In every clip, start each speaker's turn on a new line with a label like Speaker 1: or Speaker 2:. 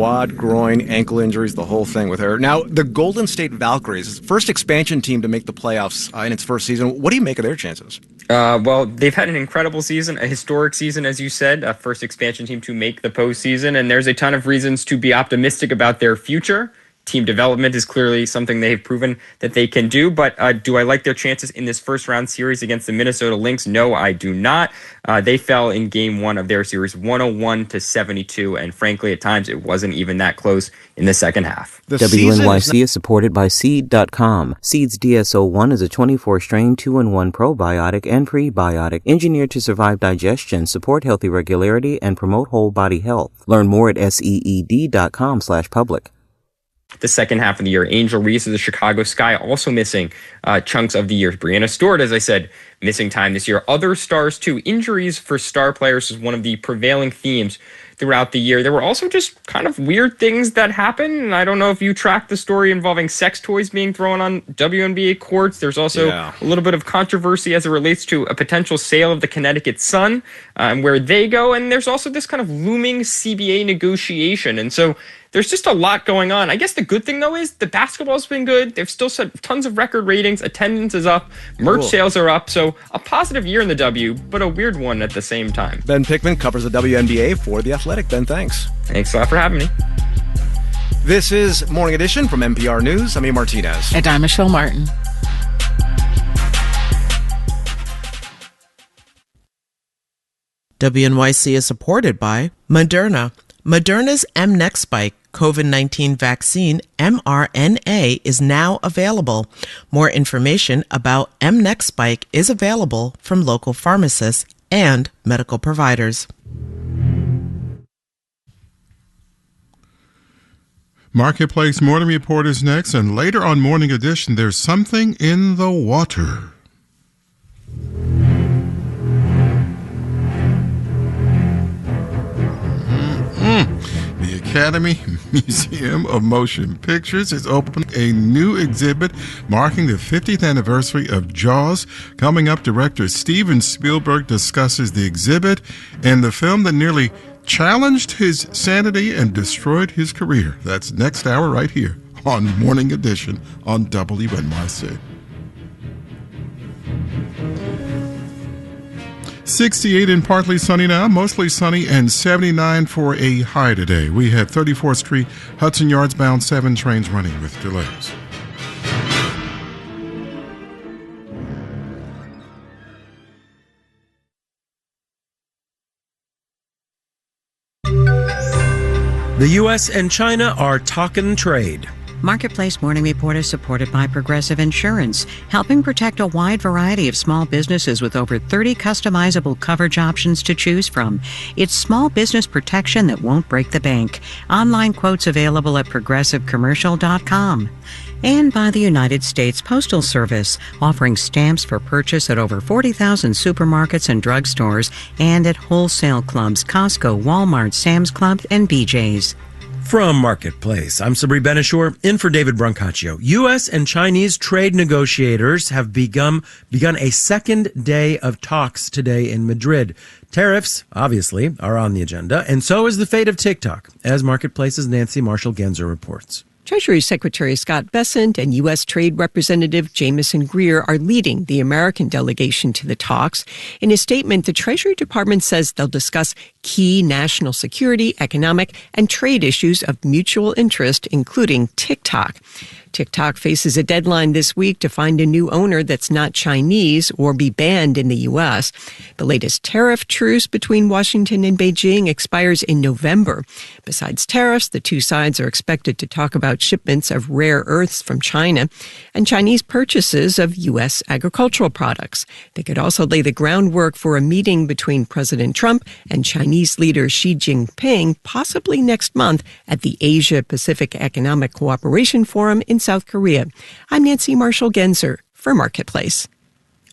Speaker 1: quad, groin, ankle injuries, the whole thing with her. Now, the Golden State Valkyries, first expansion team to make the playoffs in its first season. What do you make of their chances?
Speaker 2: Well, they've had an incredible season, a historic season, as you said, a first expansion team to make the postseason, and there's a ton of reasons to be optimistic about their future. Team development is clearly something they've proven that they can do, but do I like their chances in this first round series against the Minnesota Lynx? No, I do not. They fell in game one of their series 101-72, and frankly, at times, it wasn't even that close in the second half.
Speaker 3: WNYC is supported by Seed.com. Seed's DSO1 is a 24-strain 2-in-1 probiotic and prebiotic engineered to survive digestion, support healthy regularity, and promote whole body health. Learn more at seed.com/public.
Speaker 2: The second half of the year, Angel Reese of the Chicago Sky also missing chunks of the year. Brianna Stewart, as I said, missing time this year. Other stars, too. Injuries for star players is one of the prevailing themes throughout the year. There were also just kind of weird things that happened. And I don't know if you tracked the story involving sex toys being thrown on WNBA courts. There's also a little bit of controversy as it relates to a potential sale of the Connecticut Sun and where they go. And there's also this kind of looming CBA negotiation. And so there's just a lot going on. I guess the good thing, though, is the basketball's been good. They've still set tons of record ratings. Attendance is up. Merch sales are up. So a positive year in the W, but a weird one at the same time.
Speaker 1: Ben Pickman covers the WNBA for The Athletic. Ben, thanks.
Speaker 2: Thanks a lot for having me.
Speaker 1: This is Morning Edition from NPR News. I'm Ian Martinez.
Speaker 4: And I'm Michelle Martin. WNYC is supported by Moderna. Moderna's mNEXSpike COVID-19 vaccine, mRNA, is now available. More information about mNEXSpike is available from local pharmacists and medical providers.
Speaker 5: Marketplace Morning Report is next, and later on Morning Edition, there's something in the water. The Academy Museum of Motion Pictures has opened a new exhibit marking the 50th anniversary of Jaws. Coming up, director Steven Spielberg discusses the exhibit and the film that nearly challenged his sanity and destroyed his career. That's next hour right here on Morning Edition on WNYC. 68 and partly sunny now, mostly sunny, and 79 for a high today. We have 34th Street, Hudson Yards bound 7 trains running with delays.
Speaker 6: The U.S. and China are talking trade.
Speaker 7: Marketplace Morning Report is supported by Progressive Insurance, helping protect a wide variety of small businesses with over 30 customizable coverage options to choose from. It's small business protection that won't break the bank. Online quotes available at progressivecommercial.com. And by the United States Postal Service, offering stamps for purchase at over 40,000 supermarkets and drugstores and at wholesale clubs, Costco, Walmart, Sam's Club, and BJ's.
Speaker 6: From Marketplace, I'm Sabri Ben-Achour, in for David Brancaccio. U.S. and Chinese trade negotiators have begun a second day of talks today in Madrid. Tariffs, obviously, are on the agenda, and so is the fate of TikTok, as Marketplace's Nancy Marshall-Genzer reports.
Speaker 8: Treasury Secretary Scott Bessent and U.S. Trade Representative Jamieson Greer are leading the American delegation to the talks. In a statement, the Treasury Department says they'll discuss key national security, economic, and trade issues of mutual interest, including TikTok. TikTok faces a deadline this week to find a new owner that's not Chinese or be banned in the U.S. The latest tariff truce between Washington and Beijing expires in November. Besides tariffs, the two sides are expected to talk about shipments of rare earths from China and Chinese purchases of U.S. agricultural products. They could also lay the groundwork for a meeting between President Trump and Chinese leader Xi Jinping, possibly next month at the Asia-Pacific Economic Cooperation Forum in South Korea. I'm Nancy Marshall-Genzer for Marketplace.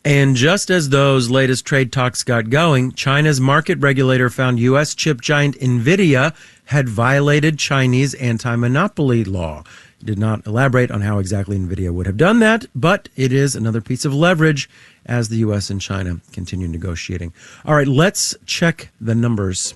Speaker 6: And just as those latest trade talks got going, China's market regulator found U.S. chip giant NVIDIA had violated Chinese anti-monopoly law. It did not elaborate on how exactly NVIDIA would have done that, but it is another piece of leverage as the U.S. and China continue negotiating. All right, let's check the numbers.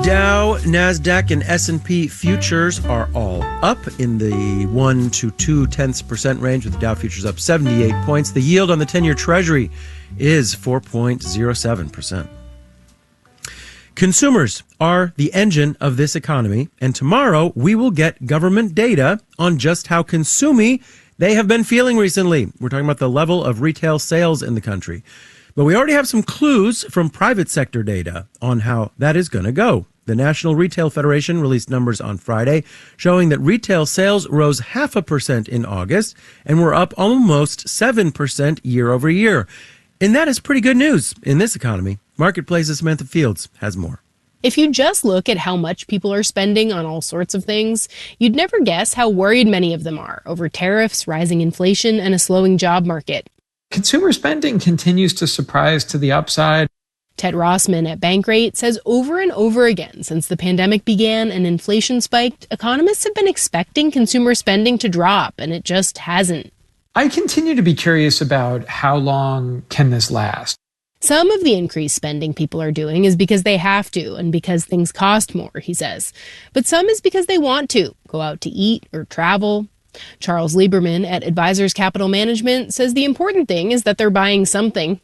Speaker 6: Dow, Nasdaq, and S&P futures are all up in the 1 to 0.2% range, with the Dow futures up 78 points. The yield on the 10-year Treasury is 4.07%. Consumers are the engine of this economy, and tomorrow we will get government data on just how consumey they have been feeling recently. We're talking about the level of retail sales in the country. But we already have some clues from private sector data on how that is going to go. The National Retail Federation released numbers on Friday showing that retail sales rose 0.5% in August and were up almost 7% year over year. And that is pretty good news in this economy. Marketplace's Samantha Fields has more.
Speaker 9: If you just look at how much people are spending on all sorts of things, you'd never guess how worried many of them are over tariffs, rising inflation, and a slowing job market.
Speaker 10: Consumer spending continues to surprise to the upside.
Speaker 9: Ted Rossman at Bankrate says over and over again since the pandemic began and inflation spiked, economists have been expecting consumer spending to drop, and it just hasn't.
Speaker 10: I continue to be curious about how long can this last.
Speaker 9: Some of the increased spending people are doing is because they have to and because things cost more, he says. But some is because they want to go out to eat or travel. Charles Lieberman at Advisors Capital Management says the important thing is that they're buying something.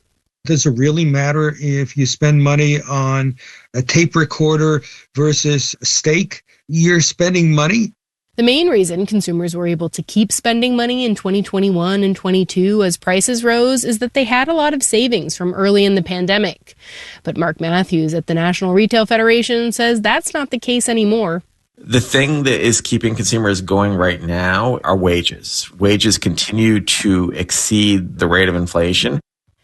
Speaker 11: Does it really matter if you spend money on a tape recorder versus a steak? You're spending money.
Speaker 9: The main reason consumers were able to keep spending money in 2021 and 22 as prices rose is that they had a lot of savings from early in the pandemic. But Mark Matthews at the National Retail Federation says that's not the case anymore.
Speaker 12: The thing that is keeping consumers going right now are wages. Wages continue to exceed the rate of inflation.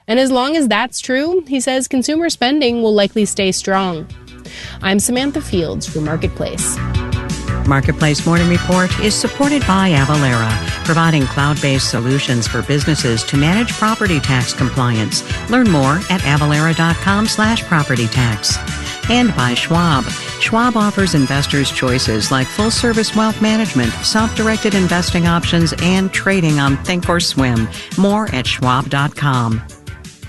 Speaker 9: And as long as that's true, he says consumer spending will likely stay strong. I'm Samantha Fields for Marketplace.
Speaker 7: Marketplace Morning Report is supported by Avalara, providing cloud-based solutions for businesses to manage property tax compliance. Learn more at avalara.com/property tax. And by Schwab. Schwab offers investors choices like full-service wealth management, self-directed investing options, and trading on Thinkorswim. More at schwab.com.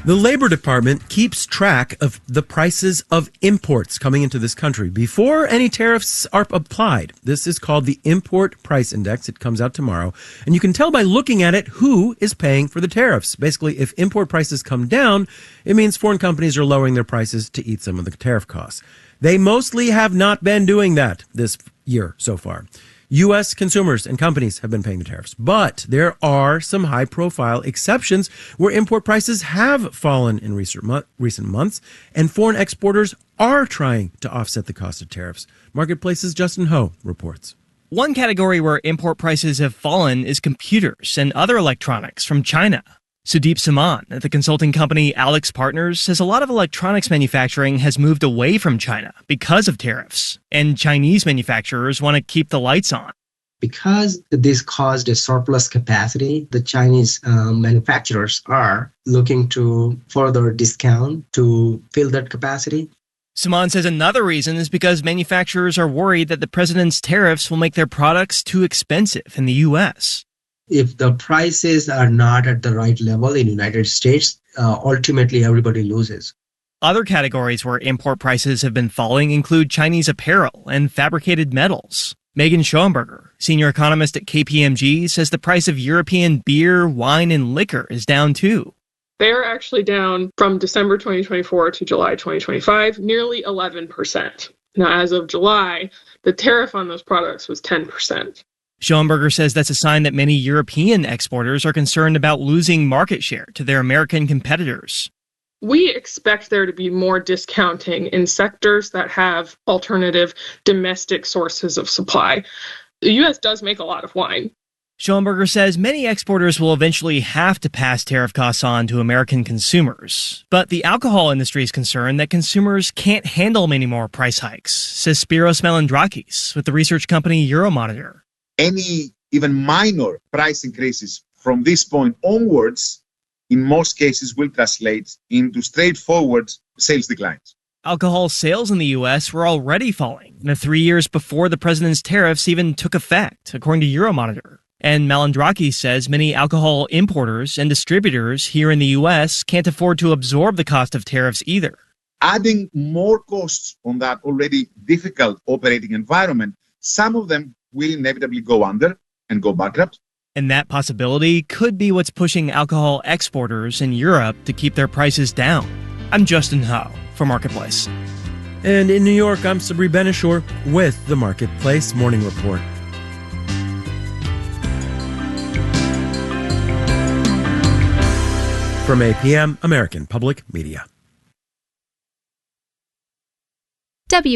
Speaker 6: The Labor Department keeps track of the prices of imports coming into this country before any tariffs are applied. This is called the Import Price Index. It comes out tomorrow. And you can tell by looking at it who is paying for the tariffs. Basically, if import prices come down, it means foreign companies are lowering their prices to eat some of the tariff costs. They mostly have not been doing that this year so far. U.S. consumers and companies have been paying the tariffs, but there are some high-profile exceptions where import prices have fallen in recent months, and foreign exporters are trying to offset the cost of tariffs. Marketplace's Justin Ho reports.
Speaker 13: One category where import prices have fallen is computers and other electronics from China. Sudeep Saman at the consulting company Alex Partners says a lot of electronics manufacturing has moved away from China because of tariffs, and Chinese manufacturers want to keep the lights on.
Speaker 14: Because this caused a surplus capacity, the Chinese manufacturers are looking to further discount to fill that capacity.
Speaker 13: Saman says another reason is because manufacturers are worried that the president's tariffs will make their products too expensive in the U.S.
Speaker 14: If the prices are not at the right level in the United States, ultimately everybody loses.
Speaker 13: Other categories where import prices have been falling include Chinese apparel and fabricated metals. Megan Schoenberger, senior economist at KPMG, says the price of European beer, wine, and liquor is down too.
Speaker 15: They're actually down from December 2024 to July 2025, nearly 11%. Now, as of July, the tariff on those products was 10%.
Speaker 13: Schoenberger says that's a sign that many European exporters are concerned about losing market share to their American competitors.
Speaker 15: We expect there to be more discounting in sectors that have alternative domestic sources of supply. The U.S. does make a lot of wine.
Speaker 13: Schoenberger says many exporters will eventually have to pass tariff costs on to American consumers. But the alcohol industry is concerned that consumers can't handle many more price hikes, says Spiros Melandrakis with the research company Euromonitor.
Speaker 16: Any even minor price increases from this point onwards, in most cases, will translate into straightforward sales declines.
Speaker 13: Alcohol sales in the U.S. were already falling in the 3 years before the president's tariffs even took effect, according to Euromonitor. And Malandrakis says many alcohol importers and distributors here in the U.S. can't afford to absorb the cost of tariffs either.
Speaker 16: adding more costs on that already difficult operating environment, some of them will inevitably go under and go bankrupt.
Speaker 13: And that possibility could be what's pushing alcohol exporters in Europe to keep their prices down. I'm Justin Ho for Marketplace.
Speaker 6: And in New York, I'm Sabri Benishore with the Marketplace Morning Report. From APM, American Public Media.